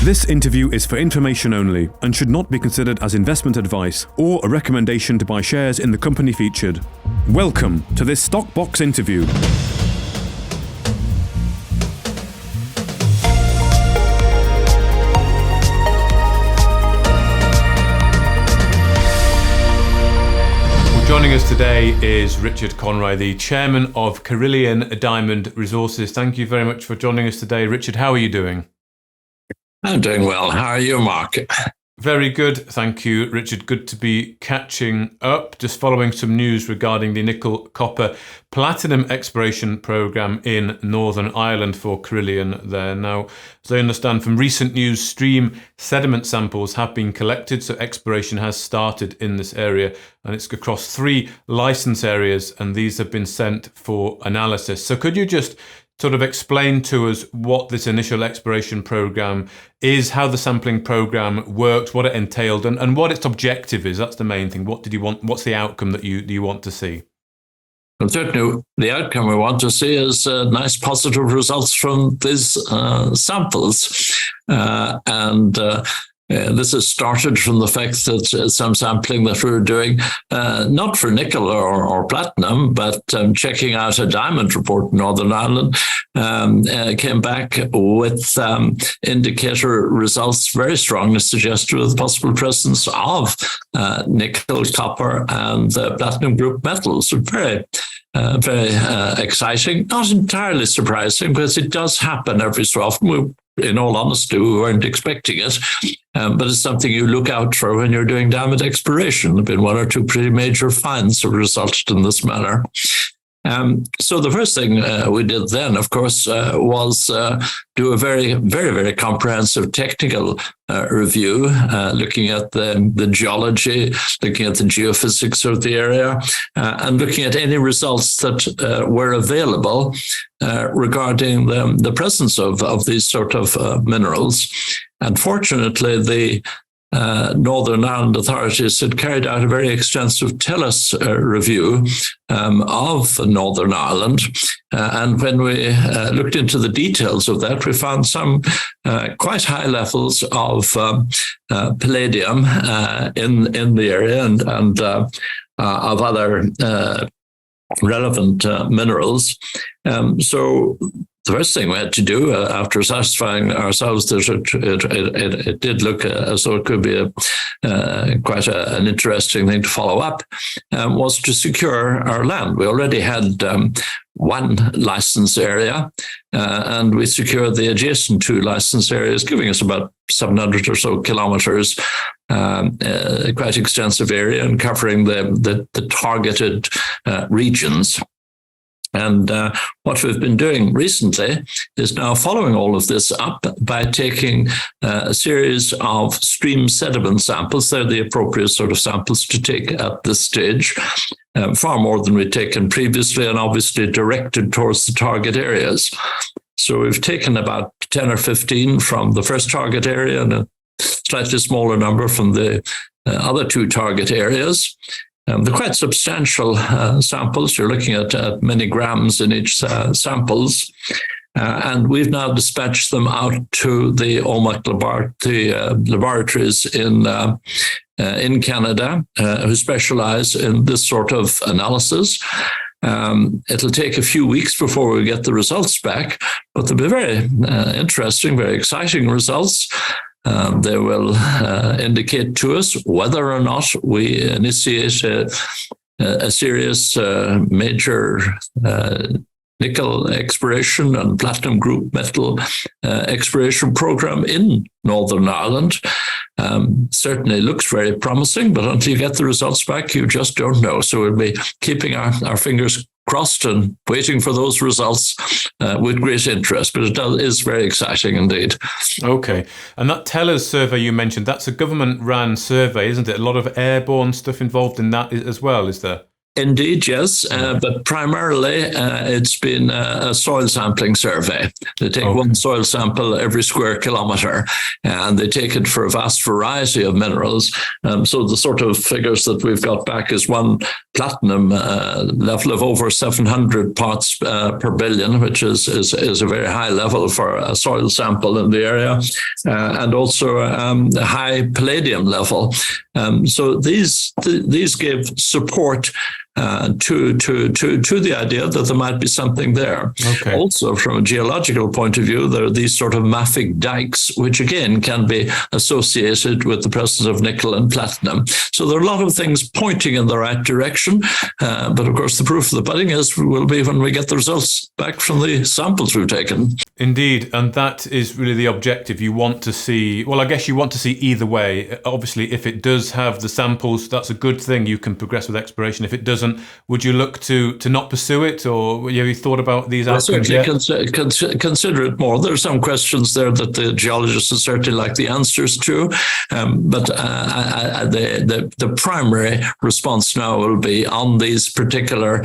This interview is for information only and should not be considered as investment advice or a recommendation to buy shares in the company featured. Welcome to this Stock Box interview. Joining us today is Richard Conroy, the chairman of Karelian Diamond Resources. Thank you very much for joining us today. Richard, how are you doing? I'm doing well. How are you, Mark? Very good, thank you, Richard. Good to be catching up. Just following some news regarding the nickel, copper, platinum exploration program in Northern Ireland for Karelian there. Now, as I understand from recent news, stream sediment samples have been collected, so exploration has started in this area, and it's across 3 license areas, and these have been sent for analysis. So could you just sort of explain to us what this initial exploration program is, how the sampling program worked, what it entailed, and what its objective is? That's the main thing. What did you want? What's the outcome that you want to see? Well, certainly, the outcome we want to see is nice positive results from these samples. This has started from the fact that some sampling that we were doing, not for nickel or platinum, but checking out a diamond report in Northern Ireland, came back with indicator results very strongly suggestive of the possible presence of nickel, copper, and platinum group metals. Very exciting, not entirely surprising, because it does happen every so often. In all honesty, we weren't expecting it, but it's something you look out for when you're doing diamond exploration. There have been 1 or 2 pretty major finds that resulted in this manner. So the first thing we did then, of course, was do a very, very, very comprehensive technical review, looking at the geology, looking at the geophysics of the area, and looking at any results that were available regarding the presence of these sort of minerals. Unfortunately, the Northern Ireland authorities had carried out a very extensive Tellus review of Northern Ireland. And when we looked into the details of that, we found some quite high levels of palladium in the area and of other relevant minerals. So the first thing we had to do after satisfying ourselves that it did look as though it could be quite an interesting thing to follow up, was to secure our land. We already had 1 license area, and we secured the adjacent 2 license areas, giving us about 700 or so kilometers, quite extensive area, and covering the targeted regions. And what we've been doing recently is now following all of this up by taking a series of stream sediment samples. They're the appropriate sort of samples to take at this stage, far more than we'd taken previously, and obviously directed towards the target areas. So we've taken about 10 or 15 from the first target area and a slightly smaller number from the other 2 target areas. They're quite substantial samples. You're looking at many grams in each samples. And we've now dispatched them out to the OMAC laboratories in Canada, who specialize in this sort of analysis. It'll take a few weeks before we get the results back, but they'll be very interesting, very exciting results. They will indicate to us whether or not we initiate a serious major nickel exploration and platinum group metal exploration program in Northern Ireland. Certainly looks very promising, but until you get the results back, you just don't know. So we'll be keeping our fingers crossed and waiting for those results with great interest. But it is very exciting indeed. Okay. And that Tellus survey you mentioned, that's a government-run survey, isn't it? A lot of airborne stuff involved in that as well, is there? Indeed, yes, but primarily it's been a soil sampling survey. They take one soil sample every square kilometre, and they take it for a vast variety of minerals. So the sort of figures that we've got back is 1 platinum level of over 700 parts per billion, which is a very high level for a soil sample in the area, and also a high palladium level. So these give support to the idea that there might be something there. Okay. Also, from a geological point of view, there are these sort of mafic dikes, which again can be associated with the presence of nickel and platinum. So there are a lot of things pointing in the right direction. But of course, the proof of the pudding will be when we get the results back from the samples we've taken. Indeed, and that is really the objective. You want to see, well, I guess you want to see either way. Obviously, if it does have the samples, that's a good thing. You can progress with exploration. If it doesn't, would you look to not pursue it, or have you thought about these outcomes yet? Consider it more. There are some questions there that the geologists would certainly like the answers to, but the primary response now will be on these particular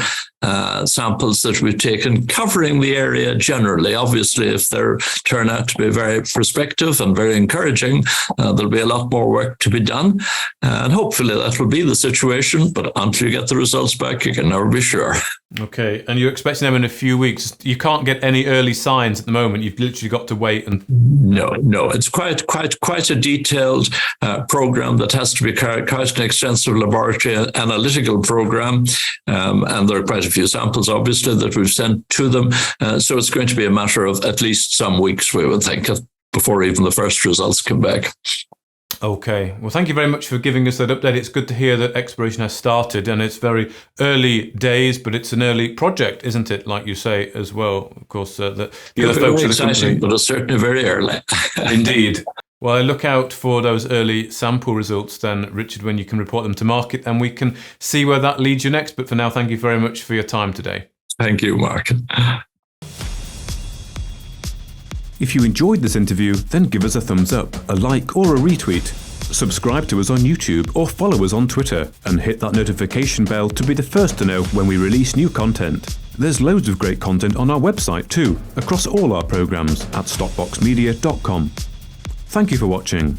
samples that we've taken, covering the area generally. Obviously, if they turn out to be very prospective and very encouraging, there'll be a lot more work to be done. And hopefully that will be the situation. But until you get the results back, you can never be sure. Okay. And you're expecting them in a few weeks. You can't get any early signs at the moment. You've literally got to wait. And No. It's quite a detailed program that has to be quite an extensive laboratory analytical program. And there are quite a few samples, obviously, that we've sent to them. So it's going to be a matter of at least some weeks, we would think, before even the first results come back. Okay. Well, thank you very much for giving us that update. It's good to hear that exploration has started, and it's very early days, but it's an early project, isn't it? Like you say as well. Of course, the other folks at the company. But it's certainly very early. Indeed. Well, I look out for those early sample results then, Richard, when you can report them to market, and we can see where that leads you next. But for now, thank you very much for your time today. Thank you, Mark. If you enjoyed this interview, then give us a thumbs up, a like or a retweet. Subscribe to us on YouTube or follow us on Twitter, and hit that notification bell to be the first to know when we release new content. There's loads of great content on our website too, across all our programs at stockboxmedia.com. Thank you for watching.